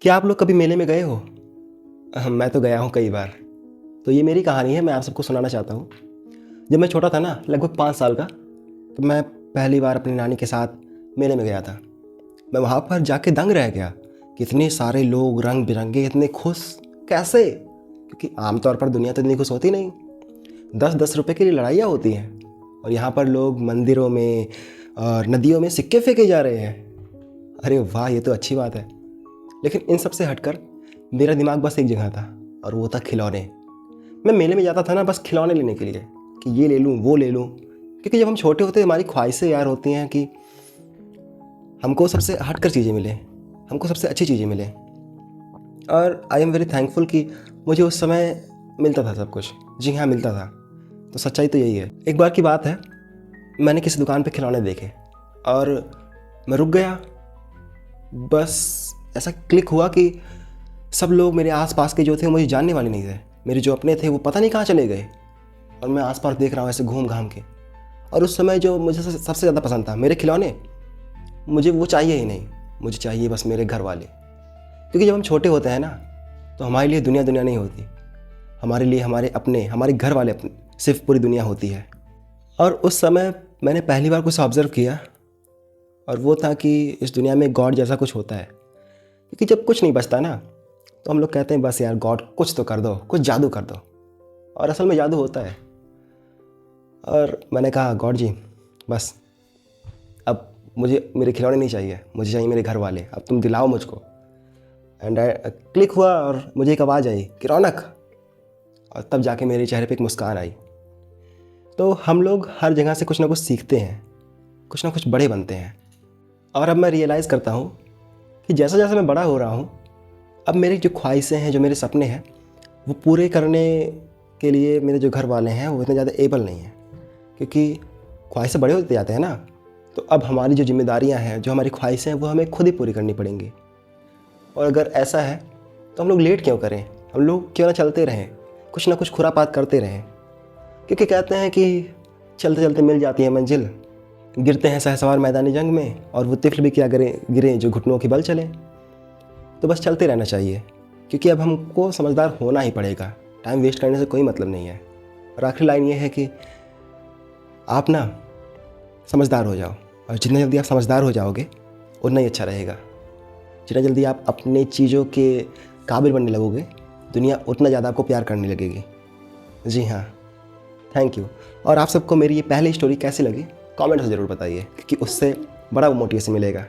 क्या आप लोग कभी मेले में गए हो? मैं तो गया हूँ कई बार। तो ये मेरी कहानी है, मैं आप सबको सुनाना चाहता हूँ। जब मैं छोटा था ना, लगभग 5 साल का, तो मैं पहली बार अपनी नानी के साथ मेले में गया था। मैं वहाँ पर जाके दंग रह गया कि इतने सारे लोग रंग बिरंगे, इतने खुश कैसे? क्योंकि आमतौर पर दुनिया तो इतनी खुश होती नहीं। 10-10 रुपए के लिए लड़ाइयाँ होती हैं और यहाँ पर लोग मंदिरों में और नदियों में सिक्के फेंके जा रहे हैं। अरे वाह, ये तो अच्छी बात है। लेकिन इन सब से हटकर मेरा दिमाग बस एक जगह था, और वो था खिलौने। मैं मेले में जाता था ना, बस खिलौने लेने के लिए कि ये ले लूँ, वो ले लूँ। क्योंकि जब हम छोटे होते हैं, हमारी ख्वाहिशें यार होती हैं कि हमको सबसे हटकर चीज़ें मिले, हमको सबसे अच्छी चीज़ें मिले। और आई एम वेरी थैंकफुल कि मुझे उस समय मिलता था सब कुछ। जी हाँ, मिलता था। तो सच्चाई तो यही है। एक बार की बात है, मैंने किसी दुकान पे खिलौने देखे और मैं रुक गया। बस ऐसा क्लिक हुआ कि सब लोग मेरे आसपास के जो थे मुझे जानने वाले नहीं थे। मेरे जो अपने थे वो पता नहीं कहाँ चले गए, और मैं आसपास देख रहा हूँ ऐसे घूम घाम के। और उस समय जो मुझे सबसे ज़्यादा पसंद था, मेरे खिलौने, मुझे वो चाहिए ही नहीं। मुझे चाहिए बस मेरे घर वाले। क्योंकि जब हम छोटे होते हैं ना, तो हमारे लिए दुनिया दुनिया नहीं होती। हमारे लिए हमारे अपने, हमारे घर वाले अपने, सिर्फ पूरी दुनिया होती है। और उस समय मैंने पहली बार कुछ ऑब्ज़र्व किया, और वो था कि इस दुनिया में गॉड जैसा कुछ होता है। क्योंकि जब कुछ नहीं बचता ना, तो हम लोग कहते हैं बस यार गॉड कुछ तो कर दो, कुछ जादू कर दो। और असल में जादू होता है। और मैंने कहा गॉड जी, बस अब मुझे मेरे खिलौने नहीं चाहिए, मुझे चाहिए मेरे घर वाले, अब तुम दिलाओ मुझको। एंड क्लिक हुआ और मुझे एक आवाज़ आई कि रौनक, और तब जाके मेरे चेहरे पे एक मुस्कान आई। तो हम लोग हर जगह से कुछ ना कुछ सीखते हैं, कुछ ना कुछ बड़े बनते हैं। और अब मैं रियलाइज़ करता हूँ कि जैसा जैसा मैं बड़ा हो रहा हूँ, अब मेरी जो ख्वाहिशें हैं, जो मेरे सपने हैं, वो पूरे करने के लिए मेरे जो घर वाले हैं वो इतने ज़्यादा एबल नहीं हैं। क्योंकि ख्वाहिशें बड़े होते जाते हैं ना, तो अब हमारी जो जिम्मेदारियाँ हैं, जो हमारी ख्वाहिशें हैं, वो हमें खुद ही पूरी करनी पड़ेंगी। और अगर ऐसा है तो हम लोग लेट क्यों करें? हम लोग क्यों ना चलते रहें, कुछ ना कुछ खुरापात करते रहें। क्योंकि कहते हैं कि चलते चलते मिल जाती है मंजिल, गिरते हैं शहसवार मैदानी जंग में, और वो तिफ़्ल भी क्या गिरे जो घुटनों के बल चले। तो बस चलते रहना चाहिए, क्योंकि अब हमको समझदार होना ही पड़ेगा। टाइम वेस्ट करने से कोई मतलब नहीं है। और आखिरी लाइन ये है कि आप ना समझदार हो जाओ, और जितना जल्दी आप समझदार हो जाओगे उतना ही अच्छा रहेगा। जितना जल्दी आप अपने चीज़ों के काबिल बनने लगोगे, दुनिया उतना ज़्यादा आपको प्यार करने लगेगी। जी हाँ, थैंक यू। और आप सबको मेरी ये पहली स्टोरी कैसी लगी, कमेंट से ज़रूर बताइए, क्योंकि उससे बड़ा मोटिवेशन मिलेगा।